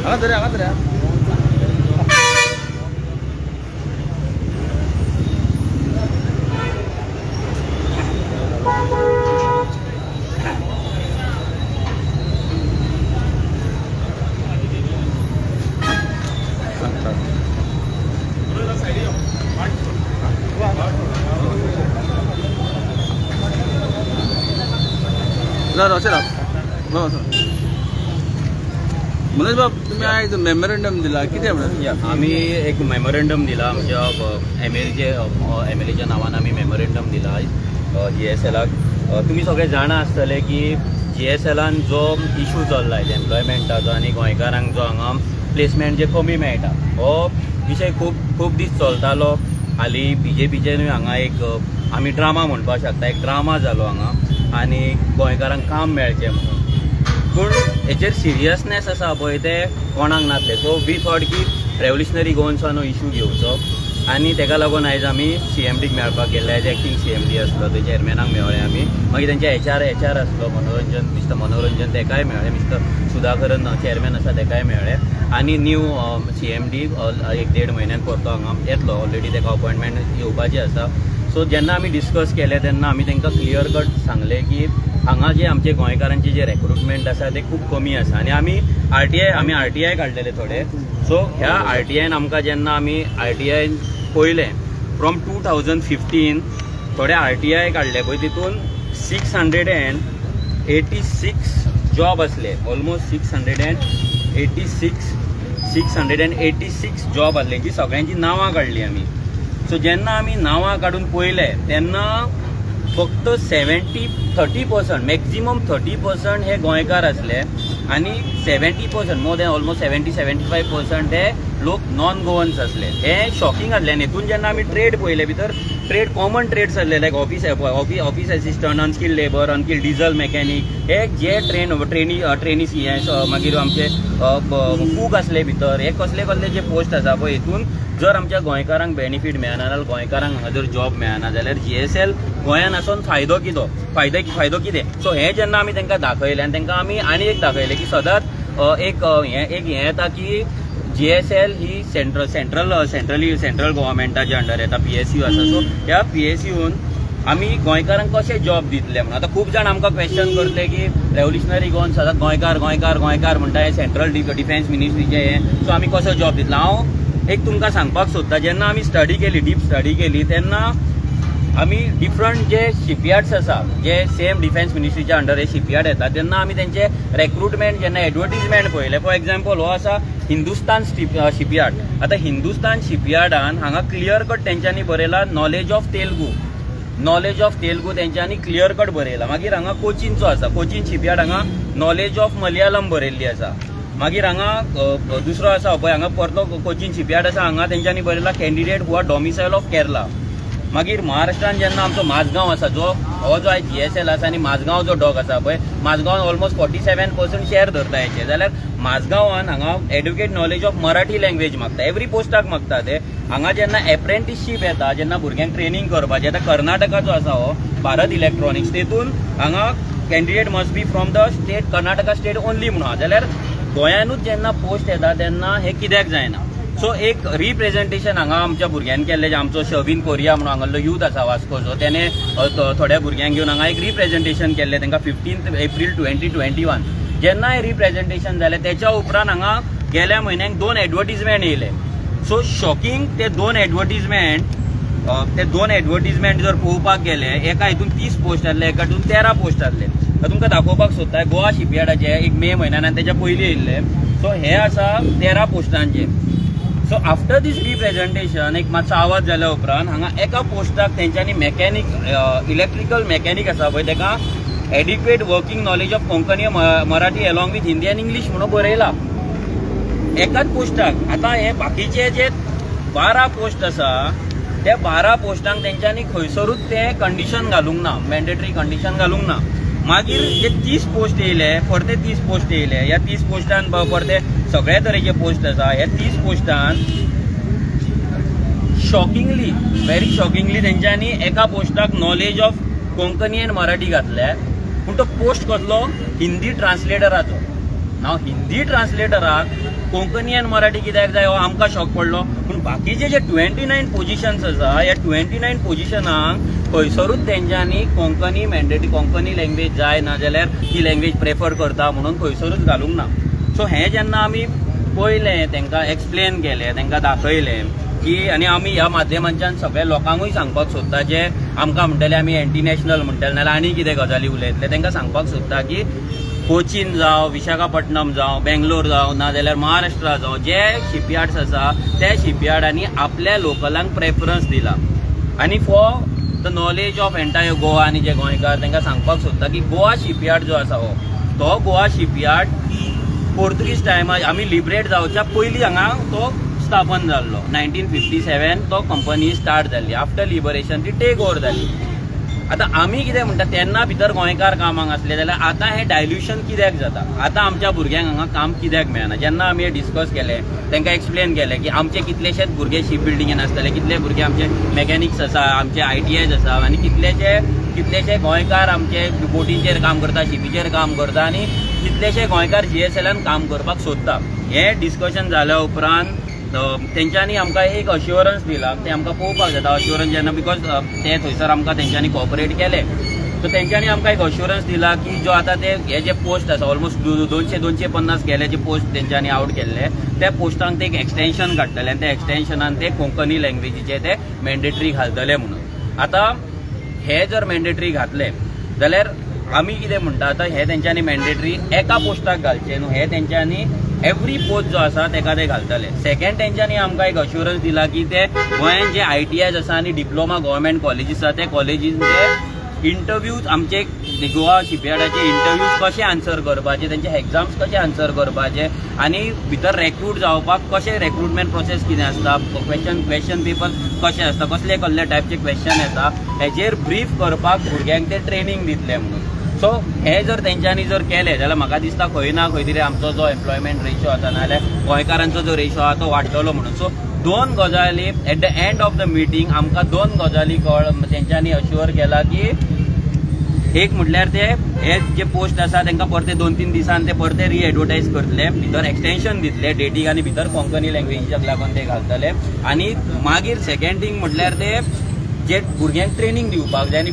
हांगा मनोज बाब, तुम्ही एक मेमोरंडम दिला, किती आम्ही एक मेमोरंडम दिला आमच्या MLAच्या नावानं आम्ही मेमोरंडम दिला GSLाक. तुम्ही सगळे जाणा आसतले की GSLान जो इशू चल्ला एम्प्लॉयमेंटाचो आनी गोंयकारांक जो हांगा प्लेसमेंट जे कमी मेळटा, हो विशय खूब दीस चलतालो. हालीं BJPचेनूय हांगा एक आमी ड्रामा म्हणपाक शकता, एक ड्रामा जालो हांगा आनी गोंयकारांक काम मेळचें म्हणून. पूण हेचेर सिरियसनेस आसा पळय ते कोणाक नासले. सो वी थॉट की रेव्होल्युशनरी गोवन्सानो इशू घेवचो आनी तेका लागून आयज आमी CMDक मेळपाक गेल्ले. एज एक्टींग CMD आसलो, ते चेअरमॅनाक मेळ्ळे आमी. मागीर तेंचे HR आसलो मिस्टर मनोरंजन, तेकाय मेळ्ळे. मिस्टर सुधाकरन चेअरमॅन आसा, तेकाय मेळ्ळे. आनी न्यू CMD 1-1.5 म्हयन्यान परतो हांगा येतलो. ऑलरेडी तेका अपॉयंटमेंट येवपाची आसा. सो जेन्ना आमी डिस्कस केले तेन्ना आमी तांकां क्लियर कट सांगलें की हांगा जे आमचे गोंयकारांचे जे रिक्रुटमेंट आसा ते खूब कमी आसा आनी आमी RTI काडलेले थोडे. सो ह्या RTIन आमकां जेन्ना आमी RTIन पळयलें फ्रॉम 2015 थोडे RTI काडले पळय, तितून 686 जॉब असले. ऑलमोस्ट 686 जॉब असले, जी सगळ्यांची नांवां काडली आमी. सो जेन्ना आमी नांवां काडून पळयले तेन्ना फक्त 30% मॅक्झिमम 30% हे गोंयकार असले आनी 70% मोर दॅन ऑलमोस्ट 70-75% हे लोक नॉन गोवन्स असले. हे शॉकिंग आसलें. आनी हितून जेन्ना आमी ट्रेड पळयले भितर कॉमन ट्रेड्स आसले, like office assistant, unskilled labour, unskilled diesel mechanic, हे जे ट्रेनीस मागीर आमचे कूक असले भितर, हे कसले जे पोस्ट आसा पळय, हितून जर आमच्या गोंयकारांक बेनिफीट मेळना जाल्यार गोंयकारांक हांगा जर जॉब मेळना जाल्यार GSL गोंयान आसून फायदो कितें. सो हें जेन्ना आमी तांकां दाखयलें आनी तांकां आमी आनी एक दाखयलें की सदांच एक हें येता की GSL ही सेंट्रल गव्हर्मेंटाच्या अंडर येता, PSU आसा. सो ह्या PSUन आमी गोंयकारांक कशें जॉब दितले म्हणून. आतां खूब जाण आमकां क्वेश्चन करतले की रेव्होल्युशनरी गोवन सदांच गोंयकार म्हणटा, हे सेंट्रल डिफेन्स मिनिस्ट्रीचे हें, सो आमी कसो जॉब दितलो. हांव एक तुमकां सांगपाक सोदता, जेन्ना आमी डीप स्टडी केली तेन्ना आमी डिफरंट जे शिपयार्ड्स आसा, जे सेम डिफेन्स मिनिस्ट्रीच्या अंडर हे शिपयार्ड येता, तेन्ना आमी तेंचे रिक्रुटमेंट जेन्ना एडवर्टिजमेंट पळयले. फॉर एक्झाम्पल हो आसा हिंदुस्तान शिपयार्ड. आतां हिंदुस्तान शिपयार्डान हांगा क्लियर कट तेंच्यांनी बरयला नॉलेज ऑफ तेलुगू तेंच्यांनी क्लियर कट बरयला. मागीर हांगा कोचीनचो आसा, कोचीन शिपयार्ड हांगा नॉलेज ऑफ मलयालम बरयल्ली आसा. मागीर हांगा दुसरो आसा पळय, हांगा परतो कोचीन शिपयार्ड आसा, हांगा तेंच्यांनी बरयला candidate who are domicile of Kerala. मागीर महाराष्ट्रान जेन्ना आमचो माझगांव आसा, हो जो आयज GSL आसा आनी माझगांव जो डॉग आसा पळय, माझगांवान ऑलमोस्ट 47% शेअर धरता हेचे. जाल्यार माझगांवान हांगा educate knowledge of Marathi language मागता, एवरी पोस्टाक मागता ते. हांगा जेन्ना एप्रेंटिसशीप येता, जेन्ना भुरग्यांक ट्रेनिंग करपाचें, आतां कर्नाटकाचो आसा हो भारत इलेक्ट्रॉनिक्स, तेतून हांगा candidate must be from the state Karnataka state only म्हणून. जाल्यार गोंयानूच जेन्ना पोस्ट येता तेन्ना हे कित्याक जायना. सो एक रिप्रेझेंटेशन हांगा आमच्या भुरग्यांनी केल्लें, जे आमचो शविन कोरिया म्हणून हांगालो यूथ आसा वास्कोचो, त्याने थोड्या भुरग्यांक घेवन हांगा एक रिप्रेझेंटेशन केल्लें तांकां 15 एप्रील 2021. जेन्ना हे रिप्रेझेंटेशन जालें तेच्या उपरांत हांगा गेल्या म्हयन्याक 2 एडवर्टिजमेंट येयले. सो शॉकिंग ते 2 एडवर्टिजमेंट जर पळोवपाक गेले, एका हितून 30 पोस्ट आसले, एका हितून 13 पोस्ट आसले. तुमकां दाखोवपाक सोदता गोवा शिपयार्डाचे एक मे म्हयन्यान आनी तेच्या पयलीं येयल्ले. सो हे आसा 13 पोस्टांचे. सो आफ्टर दीस रिप्रेझेंटेशन एक मातसो आवाज जाल्या उपरांत हांगा एका पोस्टाक तेंच्यांनी मेकॅनीक, इलेक्ट्रिकल मेकॅनीक आसा पळय, तेका adequate working knowledge of Konkani Marathi along with Hindi आनी इंग्लीश म्हणून बरयला एकाच पोस्टाक. आतां हे बाकीचे जे 12 पोस्ट आसा, त्या 12 पोस्टांक तेंच्यांनी खंयसरूच ते कंडिशन घालूंक ना, मॅन्डेटरी कंडिशन घालूंक ना. मागीर जे 30 पोस्ट येयले, परते 30 पोस्ट येयले. ह्या 30 पोस्टान परते सगळ्या तरेचे पोस्ट आसा. ह्या 30 पोस्टान व्हेरी शॉकिंगली तेंच्यांनी एका पोस्टाक knowledge of Konkani and Marathi घातल्या. पूण तो पोस्ट कसलो, हिंदी ट्रान्सलेटराचो. नाव हिंदी ट्रान्सलेटराक कोंकणी आनी मराठी कित्याक जाय हो आमकां शॉक पडलो. पूण बाकीचे जे 29 पोजिशन्स आसा ह्या 29 पोजिशनाक खंयसरूच तेंच्यांनी कोंकणी मॅन्डेटरी कोंकणी लँग्वेज जाय ना जाल्यार ती लँग्वेज प्रेफर करता म्हणून खंयसरूच घालूंक ना. सो हें जेन्ना आमी पळयलें तेंकां एक्सप्लेन केलें तेंकां दाखयलें की आनी आमी ह्या माध्यमांच्यान सगळ्या लोकांकूय सांगपाक सोदता जे आमकां म्हणटले आमी एंटी नॅशनल म्हणटले नाल्यार आनी कितें गजाली उलयतले तेंकां सांगपाक सोदता की कोचीन जावं विशाखापट्टणम जावं बेंगलोर जावं ना जाल्यार महाराष्ट्रा जावं जे शिपयार्ड्स आसा त्या शिपयार्डांनी आपल्या लोकलांक प्रेफरन्स दिला. आनी for the knowledge of entire Goa आनी जे गोंयकार तांकां सांगपाक सोदता की गोवा शिपयार्ड जो आसा हो तो गोवा शिपयार्ड पोर्तुगीज टायमार आमी लिबरेट जावच्या पयलीं हांगा तो स्थापन जाल्लो. 1957 तो कंपनी स्टार्ट जाल्ली. आफ्टर लिबरेशन ती टेक ओवर जाली. आतां आमी कितें म्हणटा तेन्ना भितर गोंयकार कामाक आसले जाल्यार आतां हें डायल्युशन कित्याक जाता. आतां आमच्या भुरग्यांक हांगा काम कित्याक मेळना. जेन्ना आमी हें डिस्कस केलें तांकां एक्सप्लेन केलें की आमचे कितलेशेच भुरगे शिप बिल्डिंगेन आसतले, कितले भुरगे आमचे मॅकॅनिक्स आसा, आमचे ITIs आसा आनी कितलेशे गोंयकार आमचे बोटींचेर काम करता, शिपीचेर काम करता आनी कितलेशे गोंयकार GSLान काम करपाक सोदता. हें डिस्कशन जाल्या उपरांत तेंच्यांनी आमकां एक अश्युरन्स दिला. ते आमकां पळोवपाक जाता अश्युरन्स जेन्ना बिकॉज ते थंयसर आमकां तेंच्यांनी कॉपरेट केले. सो तेंच्यांनी आमकां एक अश्युरन्स दिला की जो आतां ते हे जे पोस्ट आसा ऑलमोस्ट 200-250 गेले जे पोस्ट तेंच्यांनी आउट केल्ले त्या पोस्टांक ते एक एक्सटेन्शन काडटले आनी त्या एक्सटेन्शनान ते कोंकणी लँग्वेजीचे ते मॅन्डेटरी घालतले म्हणून. आतां हे जर मॅन्डेटरी घातले जाल्यार आमी कितें म्हणटा आतां हे तेंच्यांनी मॅन्डेटरी एका पोस्टाक घालचे न्हू, हे तेंच्यांनी एवरी पोस्ट जो आसा तेका ते घालतले. सेकंड तेंच्यांनी आमकां एक अश्युरन्स दिला की ते गोंयांत जे ITIs आसा आनी डिप्लोमा गव्हर्मेंट कॉलेजीस आसा ते कॉलेजींचे इंटरव्यूज आमचे गोवा शिपयार्डाचे इंटरव्यूज कशे आन्सर करपाचे, तेंचे एग्जाम्स कशे आन्सर करपाचे आनी भितर रेक्रूट जावपाक कशें रेक्रुटमेंट प्रोसेस कितें आसता, क्वेश्चन पेपर कशें आसता, कसले टायपचे क्वेश्चन येता हेजेर ब्रीफ करपाक भुरग्यांक ते ट्रेनिंग दितले म्हणून. सो हे जर तेंच्यांनी जर केले जाल्यार म्हाका दिसता खंय ना खंय तरी आमचो जो एम्प्लॉयमेंट रेशो आसा नाल्यार गोंयकारांचो जो रेशो आसा तो वाडटलो म्हणून. सो 2 गजाली at the end of the meeting आमकां 2 गजाली तेंच्यांनी अश्युअर केला की एक म्हटल्यार ते हे जे पोस्ट आसा तांकां परते 2-3 दिसान ते परते रिएडवर्टायज करतले, भितर एक्सटेन्शन दितले डेटीक आनी भितर कोंकणी लँग्वेजीक लागून ते घालतले. आनी मागीर सेकंड थिंग म्हटल्यार ते जे भुरग्यांक ट्रेनिंग दिवपाक जाय आनी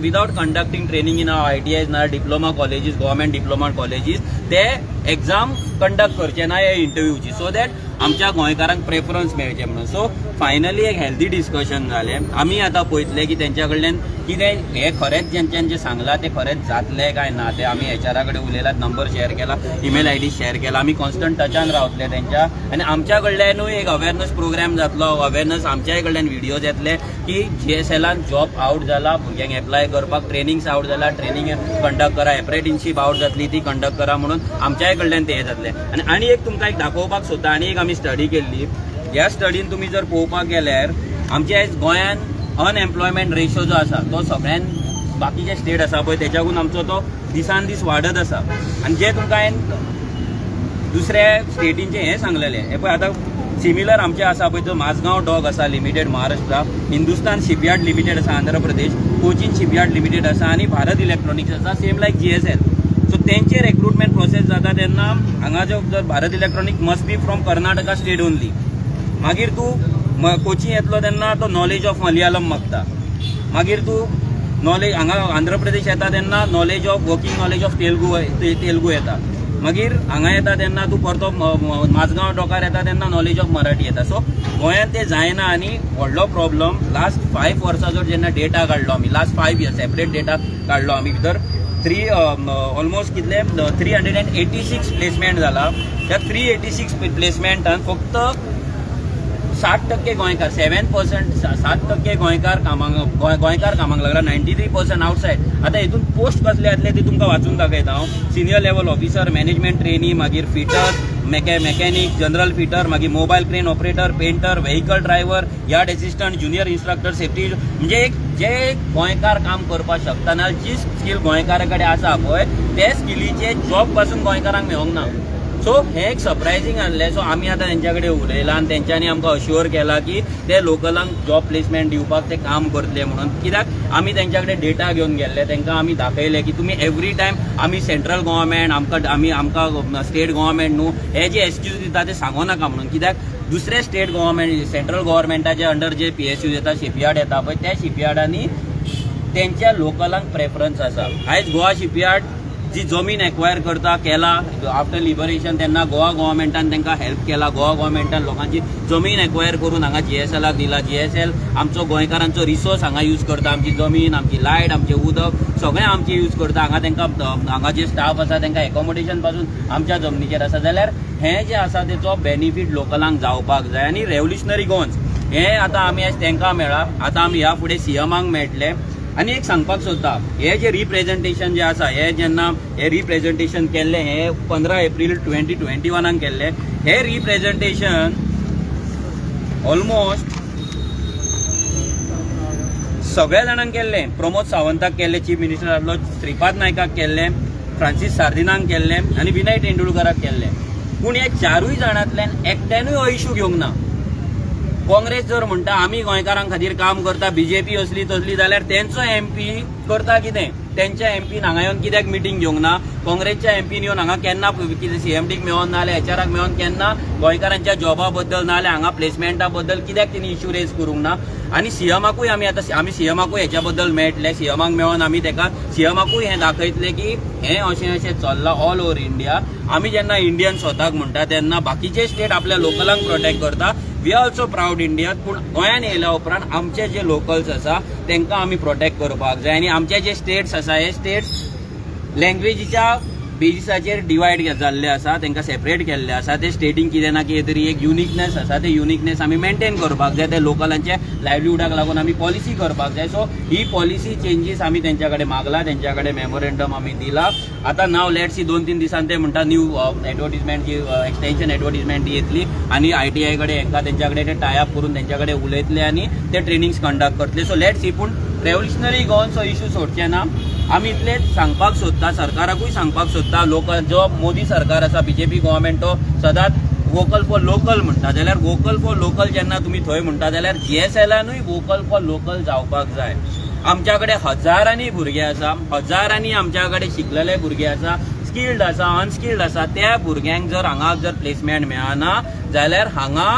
without conducting training in ITIs ना diploma colleges government diploma colleges ते एग्जाम कंडक्ट करचे ना ह्या इंटरव्यूची सो दॅट आमच्या गोंयकारांक प्रेफरन्स मेळचे म्हणून. सो फायनली एक हेल्दी डिस्कशन जालें. आमी आतां पळयतले की तेंच्या कडल्यान कितें हे खरेंच जेंच्यान जे सांगलां ते खरेंच जातले काय ना ते आमी HR कडेन उलयलात, नंबर शेअर केला, ईमेल ID शेअर केला. आमी कॉन्स्टंट टचान रावतले तेंच्या आनी आमच्या कडल्यानूय एक अवेरनस प्रोग्राम जातलो. अवेरनस आमच्याय कडल्यान व्हिडिओज येतले की GSLान जॉब आउट जाला, भुरग्यांक एप्लाय करपाक ट्रेनिंग्स आउट जाला, ट्रेनिंग कंडक्ट करा, एप्रेंटिसशीप आउट जातली ती कंडक्ट करा म्हणून आमच्याय कडल्यान ते जातले. आनी एक तुमकां एक दाखोवपाक सोदता. आनी एक आमी स्टडी केल्ली. ह्या स्टडीन तुमी जर पळोवपाक गेल्यार आमच्या गोंयान अनएम्प्लॉयमेंट रेशो जो आसा तो सगळ्यान बाकीचे स्टेट आसा पळय तेच्याकून आमचो तो दिसान दीस वाडत आसा. आनी जे तुमकां हांवें दुसऱ्या स्टेटींचे हें सांगलेलें हे पळय आतां सिमिलर आमचे आसा पळय तो माझगांव डॉक आसा limited Maharashtra, Hindustan shipyard limited आसा आंध्र प्रदेश, कोचीन शिपयार्ड लिमिटेड आसा आनी भारत इलेक्ट्रॉनिक्स आसा सेम लायक GSL. सो तेंचे रिक्रुटमेंट प्रोसेस जाता तेन्ना हांगा जर Bharat electronic must be from Karnataka state only. मागीर तूं कोची येतलो तेन्ना तो नॉलेज ऑफ मलयालम मागता. मागीर तूं नॉलेज हांगा आंध्र प्रदेश येता तेन्ना knowledge of working knowledge of Telugu येता. मागीर हांगा येता तेन्ना तूं परतो माझगांव डॉकार येता तेन्ना नॉलेज ऑफ मराठी येता. सो गोंयांत ते जायना आनी व्हडलो प्रॉब्लम. लास्ट 5 वर्साचो जेन्ना डेटा काडलो आमी, लास्ट 5 इयर्स सेपरेट डेटा काडलो आमी, भितर ऑलमोस्ट कितले 386 प्लेसमेंट जाला. त्या 386 प्लेसमेंटान फक्त 60% गोंयकार 7% 7% गोंयकार कामाक लागला, 93% आउटसायड. आतां हितून पोस्ट कसले येतले ते तुमकां वाचून दाखयता हांव. Senior level officer, management trainee, मागीर फिटर, मॅकॅनिक, जनरल फिटर, मागीर mobile crane operator, painter, vehicle driver, yard assistant, junior instructor, safety. म्हणजे जे गोंयकार काम करपाक शकता ना, जी स्कील गोंयकारा कडेन आसा पळय ते स्किलीचे जॉब पासून गोंयकारांक मेळोंक ना. सो हे एक सरप्रायझींग आहलें. सो आमी आतां तेंच्या कडेन उलयलां आनी तेंच्यांनी आमकां अश्युअर केला की ते लोकलांक जॉब प्लेसमेंट दिवपाक ते काम करतले म्हणून. कित्याक आमी तेंच्या कडेन डेटा घेवन गेल्ले, तेंकां आमी दाखयले की तुमी एवरी टायम आमी सेंट्रल गव्हर्मेंट आमकां स्टेट गव्हर्मेंट न्हू हे जे एक्सक्यूज दिता ते सांगो नाका म्हणून. कित्याक दुसरे स्टेट गव्हर्मेंट सेंट्रल गव्हर्मेंटाचे अंडर जे PSUs येता, शिपयार्ड येता पळय, त्या शिपयार्डांनी तेंच्या लोकलांक प्रेफरन्स आसा. आयज गोवा शिपयार्ड जी जमीन एक्वायर करता केला आफ्टर लिबरेशन तेन्ना गोवा गव्हर्मेंटान तांकां हेल्प केला. गोवा गव्हर्मेंटान लोकांची जमीन एक्वायर करून हांगा GSLाक दिला. GSL आमचो गोंयकारांचो रिसोर्स हांगा यूज करता. आमची जमीन, आमची लायट, आमचें उदक सगळें आमचें यूज करता. हांगा तांकां हांगा जे स्टाफ आसा तांकां एकोमोडेशन पासून आमच्या जमनीचेर आसा. जाल्यार हें जें आसा तेचो बेनिफीट लोकलांक जावपाक जाय. आनी रेव्होल्युशनरी गोवन्स हें आतां आमी आयज तांकां मेळ्ळा, आतां आमी ह्या फुडें CMाक मेळटले. आनी एक सांगपाक सोदता, हे जे रिप्रेझेंटेशन जे आसा हे जेन्ना हे रिप्रेझेंटेशन केल्लें हे 15 एप्रील 2021 केल्लें. हे रिप्रेझेंटेशन ऑलमोस्ट सगळ्या जाणांक केल्लें. प्रमोद सावंताक केल्लें, चीफ मिनिस्टर आसलो, श्रीपाद नायकाक केल्लें, फ्रांसीस सार्दिनाक केल्लें आनी विनय तेंडुलकराक केल्लें. पूण हे चारूय जाणांतल्यान एकट्यानूय इश्यू घेवंक ना. काँग्रेस जर म्हणटा आमी गोंयकारां खातीर काम करता, BJP असली तसली, जाल्यार तेंचो MP करता कितें? तेंच्या MPन हांगा येवन कित्याक मिटींग घेवंक ना? काँग्रेसच्या MPन येवन हांगा केन्ना कितें CMDक मेळोन ना जाल्यार HRाक मेळोन केन्ना गोंयकारांच्या जॉबा बद्दल ना जाल्यार हांगा प्लेसमेंटा बद्दल कित्याक तेणी इश्यू रेज करूंक ना? आनी CMाकूय आमी CMाकूय हेच्या बद्दल मेळटले. CMाक मेळोन आमी तेका CMाकूय हें दाखयतले की हें अशें चल्लां ऑल ओव्हर इंडिया. आमी जेन्ना इंडियन स्वताक म्हणटा तेन्ना बाकीचे स्टेट आपल्या लोकलांक प्रोटेक्ट करता. We are also proud India. पूण गोंयान येयल्या उपरांत आमचे जे लोकल्स आसा तांकां आमी प्रोटेक्ट करपाक जाय. आनी आमचे जे स्टेट्स आसा हे स्टेट्स लँग्वेजीच्या बेजिसाचेर डिवायड जाल्ले आसा, तांकां सेपरेट केल्ले आसा. ते स्टेटींक कितें ना कितें तरी एक युनिकनेस आसा, ते युनिकनेस आमी मेंटेन करपाक जाय. ते लोकलांचे लायव्हलीहुडाक लागून आमी पॉलिसी करपाक जाय. सो ही पॉलिसी चेंजीस आमी तेंच्या कडेन मागला, तेंच्या कडेन मेमोरेंडम आमी दिला. आतां नाव लेट्स सी 2-3 दिसान ते म्हणटा न्यू एडवर्टिजमेंट जी एक्सटेन्शन एडवर्टिजमेंट येतली आनी ITI कडेन हेंकां तेंच्या कडेन ते टाय अप करून तेंच्या कडेन उलयतले आनी ते ट्रेनिंग्स कंडक्ट करतले. So let's see. पूण रेव्होल्युशनरी गोवन्सचो इश्यू सोडचे ना. आमी इतलेंच सांगपाक सोदता, सरकाराकूय सांगपाक सोदता, लोकल जो मोदी सरकार आसा, BJP गव्हर्मेंट तो सदांच वोकल फॉर लोकल म्हणटा. जाल्यार वोकल फॉर लोकल जेन्ना तुमी थंय म्हणटा जाल्यार GSLानूय वोकल फॉर लोकल जावपाक जाय. आमच्या कडेन हजारांनी भुरगे आसा, हजारांनी आमच्या कडेन शिकलेले भुरगे आसा, स्किल्ड आसा, अनस्किल्ड आसा. त्या भुरग्यांक जर हांगा जर प्लेसमेंट मेळना जाल्यार हांगा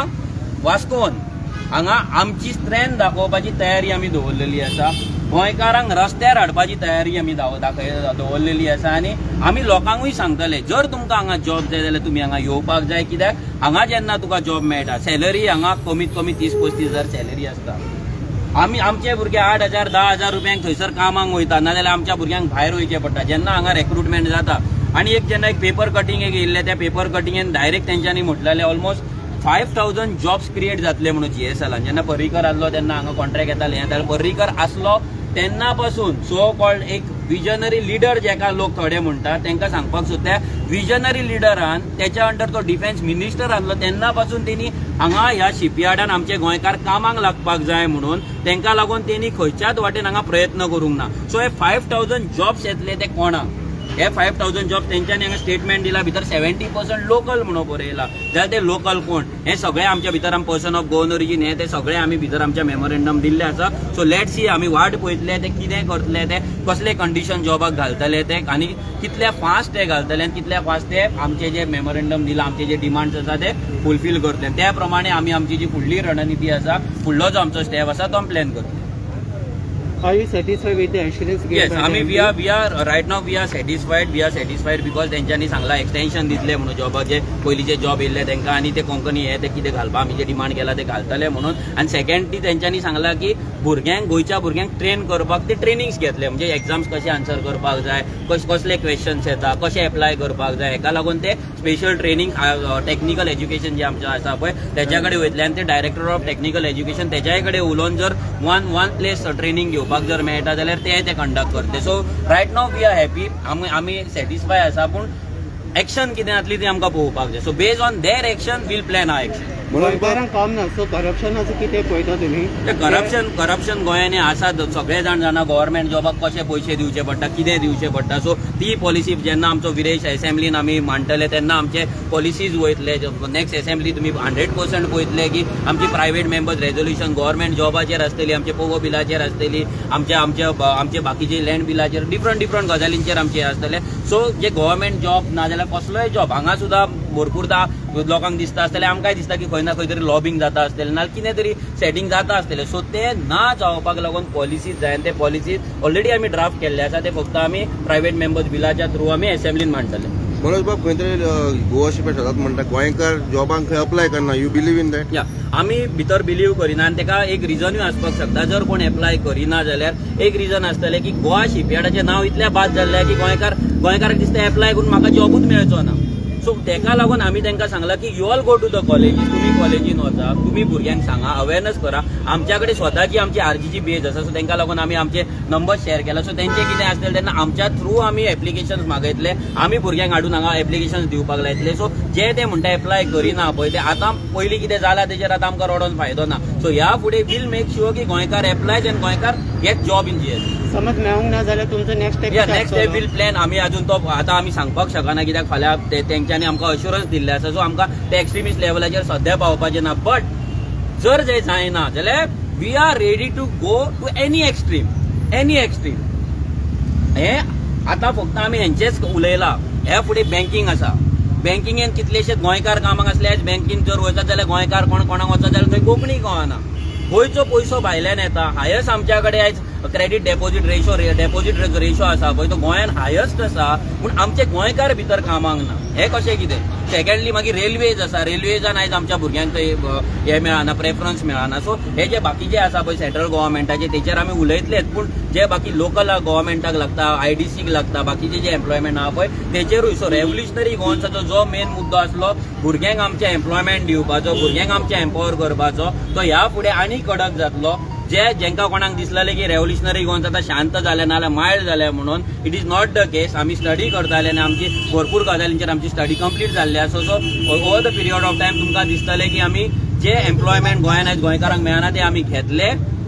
वास्कोन हांगा आमची स्ट्रेंथ दाखोवपाची तयारी आमी दवरलेली आसा. गोंयकारांक रस्त्यार हाडपाची तयारी आमी दवरलेली आसा. आनी आमी लोकांकूय सांगतले जर तुमकां हांगा जॉब जाय जाल्यार तुमी हांगा येवपाक जाय. कित्याक हांगा जेन्ना तुका जॉब मेळटा, सॅलरी हांगा कमीत कमी 30-35 हजार सॅलरी आसता. आमचे भुरगे 8,000-10,000 रुपयांक थंयसर कामाक वयता, नाजाल्यार आमच्या भुरग्यांक भायर वयचें पडटा. जेन्ना हांगा रिक्रुटमेंट जाता आनी जेन्ना एक पेपर कटिंगेक येयल्ले, त्या पेपर कटिंगेन डायरेक्ट तेंच्यांनी म्हटलेलें ऑलमोस्ट 5,000 जॉब्स क्रिएट जातले म्हणून GSLान. जेन्ना पर्रीकर आसलो तेन्ना हांगा कॉन्ट्रॅक्ट येताले, जाल्यार पर्रीकर आसलो तेन्ना पासून सो कॉल्ड एक विजनरी लिडर जेका लोक थोडे म्हणटात, तांकां सांगपाक सोदता विजनरी लिडरान त्याच्या अंडर तो डिफेन्स मिनिस्टर आसलो तेन्ना पासून तेणी हांगा ह्या शिपयार्डान आमचे गोंयकार कामाक लागपाक जाय म्हणून तांकां लागून तेणी खंयच्याच वाटेन हांगा प्रयत्न करूंक ना. सो हे 5,000 जॉब्स येतले ते कोणाक? हे 5,000 जॉब तेंच्यांनी हांगा स्टेटमेंट दिला, भितर 70% लोकल म्हणून बरयला. जाल्यार ते लोकल कोण? हे सगळे आमच्या भितर पर्सन ऑफ गोवन ओरिजीन हे ते सगळे आमी भितर आमच्या मेमोरेंडम दिल्ले आसा. सो लेट्स सी, आमी वाट पळयतले ते कितें करतले, ते कसले कंडिशन जॉबाक घालतले ते आनी कितले फास्ट ते घालतले आनी कितले फास्ट ते आमचे जे मेमोरेंडम दिला, आमचे जे डिमांड्स आसा ते फुलफील करतले. त्या प्रमाणे आमी आमची जी फुडली रणनिती आसा, फुडलो जो आमचो स्टेप आसा तो प्लॅन करतले. Are you satisfied with the assurance given? Yes, I mean we are right now we are satisfied. We are satisfied because तेंच्यांनी सांगला एक्सटेन्शन दितले म्हणून जॉबाचे पयलींचे जॉब येयल्ले तेंकां आनी ते कोंकणी हे ते कितें घालपा आमी जे डिमांड केला ते घालतले म्हणून. आनी सेकंड तेंच्यांनी सांगला की भुरग्यांक गोंयच्या भुरग्यांक ट्रेन करपाक ते ट्रेनिंग्स घेतले, म्हणजे एग्जाम्स कशे आन्सर करपाक जाय, कसले क्वेश्चन्स येता, कशे एप्लाय करपाक जाय, हेका लागून ते स्पेशल ट्रेनिंग टेक्निकल एज्युकेशन जे आमचें आसा पळय तेच्या कडेन वयतले आनी ते डायरेक्टर ऑफ टेक्निकल एज्युकेशन तेच्याय कडेन उलोवन जर वन प्लेस ट्रेनिंग घेवपाक जर मेळटा जाल्यार ते कंडक्ट करते. So right now we are happy, आमी सॅटिस्फाय आसा. पूण एक्शन कितें जातली ती आमकां पळोवपाक जाय. So based on their action we'll plan our action. गोंयकारांक काम ना सो करप्शनाचो कितें पळयता तुमी ते करप्शन गोंयांनी आसात. सगळे जाण जाणा गव्हर्मेंट जॉबाक कशे पयशे दिवचे पडटा, कितें दिवचे पडटा. सो ती पॉलिसी जेन्ना आमचो विरेश असेंब्लीन आमी मांडटले तेन्ना आमचे पॉलिसीज वयतले. नेक्स्ट असेंब्ली तुमी 100% पळयतले की आमची प्रायव्हेट मेंबर्स रेझोल्युशन गव्हर्मेंट जॉबाचेर आसतली, आमचे पोगो बिलाचेर आसतली, आमचे बाकीचे लँड बिलाचेर डिफरंट गजालींचेर आमचे आसतले. सो जे गव्हर्मेंट जॉब ना जाल्यार कसलोय जॉब हांगा सुद्दां भरपूरदा लोकांक दिसता आसतले, आमकांय दिसता की खंय ना खंय तरी लॉबिंग जाता आसतलें ना कितें तरी सेटिंग जाता आसतलें. सो ते ना जावपाक लागून पॉलिसीज जाय. ते पॉलिसीज ऑलरेडी आमी ड्राफ्ट केल्ले आसा. ते फक्त आमी प्रायव्हेट मेंबर्स बिलाच्या थ्रू आमी असेंब्लीन मांडटले. मनोज बाब खंय तरी गोवा शिपेट जातात म्हणटा गोंयकार जॉबांक खंय अप्लाय करना. You believe in that? या आमी भितर बिलीव करिना आनी ताका एक रिजनूय आसपाक शकता. जर कोण एप्लाय करिना जाल्यार एक रिजन आसतलें की गोवा शिपयार्डाचें नांव इतलें बाद जाल्लें की गोंयकाराक दिसता एप्लाय करून म्हाका जॉबूच मेळचो ना. सो तेका लागून आमी तांकां सांगला की you all go to the colleges. तुम्ही कॉलेजीन वचा, तुम्ही भुरग्यांक सांगा, अवेअरनेस करा. आमच्या कडेन स्वताची आमची आरजीची बेज आसा. सो तांकां लागून आमी आमचे नंबर शेअर केला. सो तेंचे कितें आसतलें तेन्ना आमच्या थ्रू आमी एप्लिकेशन्स मागयतले. आमी भुरग्यांक हाडून हांगा एप्लिकेशन्स दिवपाक लायतले. सो जे ते म्हणटा एप्लाय करिना पळय ते आतां पयलीं कितें जालां तेजेर आतां आमकां रडोन फायदो ना. सो ह्या फुडें वील मेक शुअर की गोंयकार एप्लायज एंड गोंयकार गेट जॉब इन जीएसटी. समज मेळोंक ना जाल्यार तुमचो next step next step we'll plan आमी अजून तो आतां आमी सांगपाक शकना कित्याक फाल्यां तेंच्यांनी आमकां अश्युरन्स दिल्ले आसा. सो आमकां ते एक्स्ट्रीमिस्ट लेवलाचेर सध्या पावपाचें ना. बट जर जे जायना जाल्यार we are ready to go to any extreme. हे आतां फक्त आमी हेंचेच उलयला. ह्या फुडें बँकींग आसा. बँकिंगेन कितलेशेच गोंयकार कामाक असले. बँकींग जर वचत जाल्यार गोंयकार कोणाक वचत जाल्यार थंय कोंकणी कळना. गोंयचो पयसो भायल्यान येता. हायस्ट आमच्या कडेन आयज क्रेडीट डेपोजीट रेशो आसा पळय तो गोंयान हायस्ट आसा. पूण आमचे गोंयकार भितर कामाक ना. हे कशें कितें? सेकंडली मागीर रेल्वेज आसा. रेल्वेजान आयज आमच्या भुरग्यांक थंय हे मेळना, प्रेफरन्स मेळना. सो हे जे बाकीचे आसा पळय सेंट्रल गव्हर्मेंटाचे तेचेर आमी उलयतलेच. पूण जे बाकी लोकल गव्हर्मेंटाक लागता, आयडीसीक लागता, बाकीचे जे एम्प्लॉयमेंट आहा पळय तेचेरूय. सो रेव्होल्युशनरी गोवन्साचो जो मेन मुद्दो आसलो भुरग्यांक आमचे एम्प्लॉयमेंट दिवपाचो, भुरग्यांक आमचे एम्पावर करपाचो, तो ह्या फुडें आनी कडक जातलो. जेंका कोणाक दिसलें की रेव्होल्युशनरी गोवन्स आतां शांत जाले नाल्यार मायल्ड जाले म्हणून इट इज नॉट द केस. आमी स्टडी करताले आनी आमची भरपूर गजालींचेर आमची स्टडी कंप्लीट जाल्ली आसा. So over the period of time तुमकां दिसतलें की आमी जे एम्प्लॉयमेंट गोंयान आयज गोंयकारांक मेळना ते आमी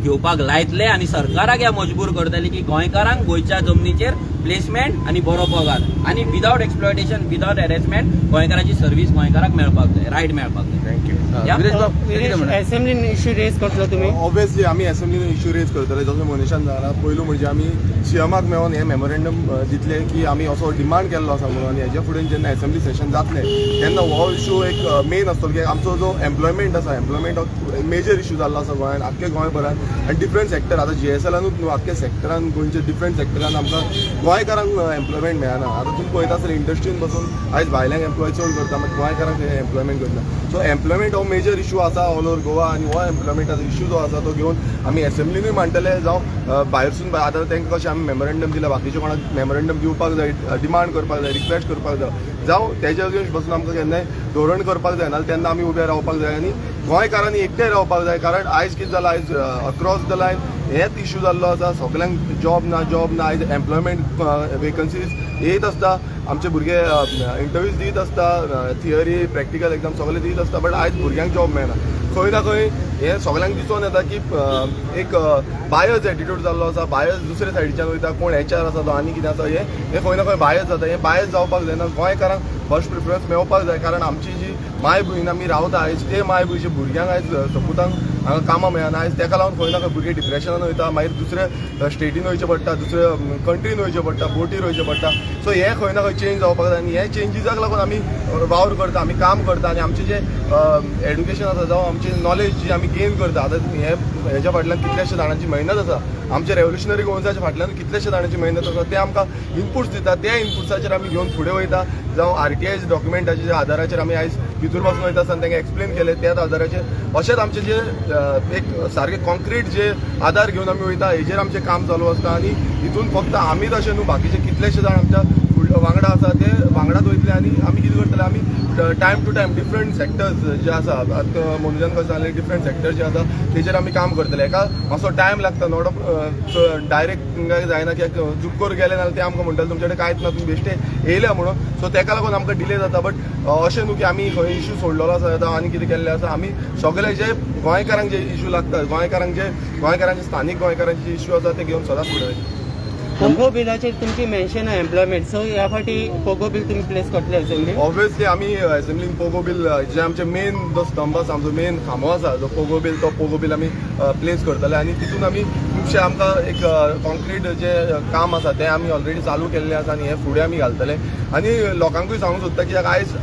घेवपाक लायतले आनी सरकाराक ह्या मजबूर करतले की गोंयकारांक गोंयच्या जमनीचेर प्लेसमेंट आनी बरो पगार आनी विदाउट एक्सप्लॉयटेशन, विदाउट हॅरेसमेंट गोंयकारांची सर्व्हिस गोंयकाराक मेळपाक जाय, रायट मेळपाक जाय. थँक्यू. विरेश बाब कितें म्हणटा? असेंब्लीन इश्यू रेज करतलो तुमी? ऑब्वियसली आमी असेंब्लीन इश्यू रेज करतले. जसो मनीशान सांगला पयलू म्हणजे आमी सीएमाक मेळोन हे मेमोरेंडम दितले की आमी असो डिमांड केल्लो आसा म्हणून. आनी हेच्या फुडें जेन्ना असेंब्ली सेशन जातलें तेन्ना हो इश्यू एक मेन आसतलो की आमचो जो एम्प्लॉयमेंट आसा, एम्प्लॉयमेंट मेजर इश्यू जाल्लो आसा गोंयान, आख्खे गोंयभरान. आनी डिफरंट सेक्टर आतां जीएसएलानूच न्हू आख्खे सेक्टरान गोंयच्या डिफरंट सेक्टरान आमकां गोंयकारांक एम्प्लॉयमेंट मेळना. आतां तुमी पळयता आसतले इंडस्ट्रीन बसून आयज भायल्यांक एम्प्लॉय चड करता मागीर गोंयकारांक एम्प्लॉयमेंट करता. सो एम्प्लॉयमेंट हो मेजर इश्यू आसा ऑल ओवर गोवा. आनी हो एम्प्लॉयमेंटाचो इश्यू जो आसा तो घेवन आमी असेंब्लीनूय मांडटले जावं भायरसून. आतां तांकां कशें आमी मेमोरेंडम दिला, बाकीचे कोणाक मेमोरेंडम दिवपाक जाय, डिमांड करपाक जाय, रिक्वेस्ट करपाक जाय, जावं तेच्या अगेन्स्ट बसून आमकां केन्नाय धोरण करपाक जाय नाल्यार तेन्ना आमी उबे रावपाक जाय आनी गोंयकारांनी एकठांय रावपाक जाय. कारण आयज कितें जालां, आयज अक्रॉस द लायन हेच इश्यू जाल्लो आसा. सगल्यांक जॉब ना. आयज एम्प्लॉयमेंट वेकन्सीज येत आसता, आमचे भुरगे इंटरव्यूज दीत आसता, थियरी प्रॅक्टिकल एग्जाम सगळे दीत आसता, बट आयज भुरग्यांक जॉब मेळना. खंय ना खंय हे सगळ्यांक दिसून येता की एक बायस एटिट्यूड जाल्लो आसा. बायस दुसरे सायडीच्यान वयता, कोण एचआर आसा तो आनी कितें आसा, हे खंय ना खंय बायस जाता. हे बायस जावपाक जायना. गोंयकारांक फर्स्ट प्रिफरन्स मेळपाक जाय. कारण आमची जी माय भूंयन आमी रावता आयज ते माय भूंयच्या भुरग्यांक आयज सपुतांक हांगा कामां मेळना. आयज तेका लागून खंय ना खंय भुरगे डिप्रेशनान वयता, मागीर दुसऱ्या स्टेटीन वयचें पडटा, दुसऱ्या कंट्रीन वयचें पडटा, बोटीर वयचें पडटा. सो हे खंय ना खंय चेंज जावपाक जाय. आनी हे चेंजीसाक लागून आमी वावर करता, आमी काम करता. आनी आमचें जें एड्युकेशन आसा जावं आमचें नॉलेज जी आमी गेन करता, आतां हेच्या फाटल्यान कितलेशे जाणांची मेहनत आसा. आमच्या रेव्होल्युशनरी गोवन्साच्या फाटल्यान कितलेशे जाणांची मेहनत आसा. ते आमकां इनपुट्स दिता, त्या इनपुट्साचेर आमी घेवन फुडें वयता. जावं आरटीआय डॉक्युमेंटाच्या आदाराचेर आमी आयज भितर पासून वयता आसतना तांकां एक्सप्लेन केलें, त्याच आदाराचेर अशेंच आमचें जे एक सारके कॉन्क्रीट जे आदार घेवन आमी वयता, हेजेर आमचें काम चालू आसता. आनी हितून फक्त आमीच अशें न्हू, बाकीचे कितलेशे जाण आमच्या वांगडा आसा ते वांगडाच वयतले आनी आमी कितें करतले आमी time to time different sectors जे आसा आतां मनोजान कशें सांगलें डिफरंट सेक्टर जे आसा तेजेर आमी काम करतले हेका मातसो टायम लागता नॉट डायरेक्ट तुमकां जायना कित्याक जुक्कोर गेले नाल्यार ते आमकां म्हणटाले तुमचे कडेन कांयच ना तुमी बेश्टे येयल्या म्हणून सो तेका लागून आमकां डिले जाता बट अशें न्हू की आमी खंय इश्यू सोडलेलो आसा आनी कितें केल्लें आसा आमी सगळे जे गोंयकारांक जे इश्यू लागतात गोंयकारांचे स्थानीक गोंयकारांचे जे इश्यू आसा ते घेवन सदांच फुडें वयता पोगो बिलाचेर तुमची मेन्शन आहे एम्प्लॉयमेंट सो ह्या फाटी पोगो बिल तुम्ही प्लेस करतले असेंब्ली ऑब्वियसली आमी असेंब्लीन पोगो बिल जे आमचे मेन जो स्तंभ आसा आमचो मेन खांबो आसा जो पोगो बिल आमी प्लेस करतले आनी तितून आमी खुबशे आमकां एक कॉन्क्रीट जे काम आसा तें आमी ऑलरेडी चालू केल्लें आसा आनी हें फुडें आमी घालतले आनी लोकांकूय सांगूंक सोदता कित्याक आयज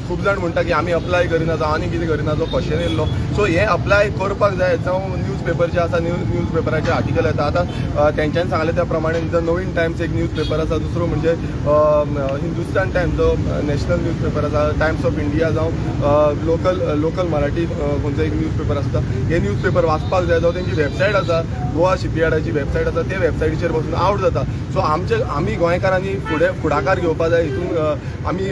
खूब जाण म्हणटा की आमी अप्लाय करिना जावं आनी कितें करिना जो क्वेश्चन येयल्लो सो हें अप्लाय करपाक जाय जावं न्यूज पेपर जे आसा न्यूज पेपराचे आर्टिकल येता आतां तेंच्यांनी सांगलें त्या प्रमाणे नवीन टायम्स एक न्यूज पेपर आसा दुसरो म्हणजे हिंदुस्तान टायम्स जो नॅशनल न्यूज पेपर आसा टायम्स ऑफ इंडिया जावं लोकल मराठी खंयचो एक न्यूज पेपर आसता हे न्यूज पेपर वाचपाक जाय जावं तेंची वेबसायट आसा गोवा शिपयार्डाची वेबसायट आसा ते वेबसायटीचेर पासून आउट जाता सो आमी गोंयकारांनी फुडाकार घेवपाक जाय हितून आमी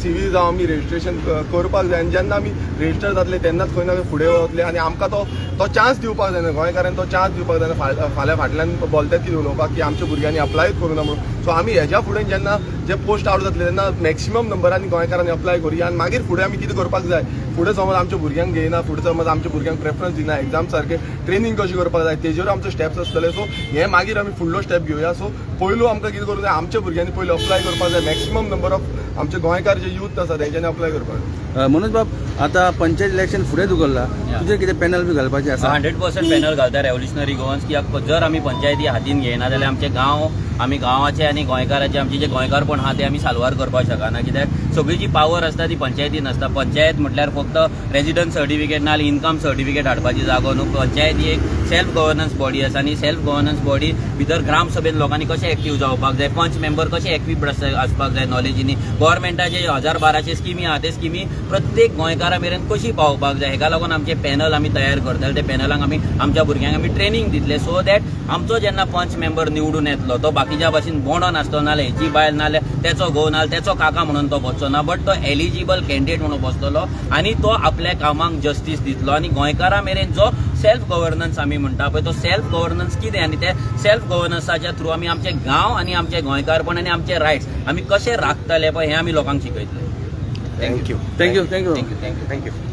CV जावं आमी रजिस्ट्रेशन करपाक जाय आनी जेन्ना आमी रजिस्टर जातले तेन्नाच खंय ना खंय फुडें वतले आनी आमकां तो चान्स दिवपाक जाय गोंयकारांनी तो चान्स दिवपाक जाय फाल्यां फाटल्यान बोलतात कितें उलोवपाक की आमच्या भुरग्यांनी अप्लायच करूना म्हणून सो आमी हेज्या फुडें जेन्ना जे पोस्ट आउट जातले तेन्ना मॅक्सिमम नंबरांनी गोंयकारांनी अप्लाय करुया आनी मागीर फुडें आमी कितें करपाक जाय फुडें समज आमच्या भुरग्यांक घेयना फुडें समज आमच्या भुरग्यांक प्रेफरन्स दिना एग्जाम सारके ट्रेनिंग कशी करपाक जाय तेजेर आमचे स्टेप्स आसतले सो हे मागीर आमी फुडलो स्टेप घेवया सो पयलू आमकां कितें करूं जाय आमच्या भुरग्यांनी पयलीं अप्लाय करपाक जाय मॅक्सिमम नंबर ऑफ आमचे गोंयकार जे यूथ आसा तेंच्यांनी अप्लाय करपाक मनोज बाब आता पंचायत इलेक्शन फुडें धुकल्ला तुजें कितें पॅनल बी घालपाचें आसा 100% पॅनल घालता रेव्होल्युशनरी गोवन्स कित्याक जर आमी पंचायती हातीन घेयना जाल्यार आमचे गांव आमी गांवाचे आनी गोंयकाराचे आमचे जे गोंयकारपण आहा ते आमी साल्वार करपाक शकना कित्याक सगळी जी पावर आसता ती पंचायतीन आसता पंचायत म्हटल्यार फक्त रेजिडंट सर्टिफिकेट नाल्यार इन्कम सर्टिफिकेट हाडपाची जागो न्हू पंचायत ही एक सेल्फ गव्हर्नन्स बॉडी आसा आनी सेल्फ गव्हर्नन्स बॉडी भितर ग्रामसभेन लोकांनी कशें एक्टीव जावपाक जाय पंच मेंबर कशें एक्टीव आसपाक जाय नॉलेजीनी गव्हर्मेंटाचे 1012 स्किमी आहा ते स्किमी प्रत्येक गोंयकारा मेरेन कशी पावोवपाक जाय हेका लागून आमचे पॅनल आमी तयार करतले ते पॅनलांक आमी आमच्या भुरग्यांक आमी ट्रेनिंग दितले सो दॅट आमचो जेन्ना पंच मेंबर निवडून येतलो तो बाकीच्या भाशेन बोंडो नासतो नाल्यार हेची बायल नाल्यार तेचो घोव नाल्यार तेचो काका म्हणून तो बसचो ना बट तो एलिजिबल कॅन्डिडेट म्हणून बसतलो आनी तो आपल्या कामाक जस्टीस दितलो आनी गोंयकारा मेरेन जो सेल्फ गव्हर्नन्स आमी म्हणटा पळय तो सेल्फ गव्हर्नन्स कितें आनी ते सेल्फ गव्हर्नन्साच्या थ्रू आमी आमचे गांव आनी आमचे गोंयकारपण आनी आमचे रायट्स आमी कशे राखतले पळय हें आमी लोकांक शिकयतले थँक्यू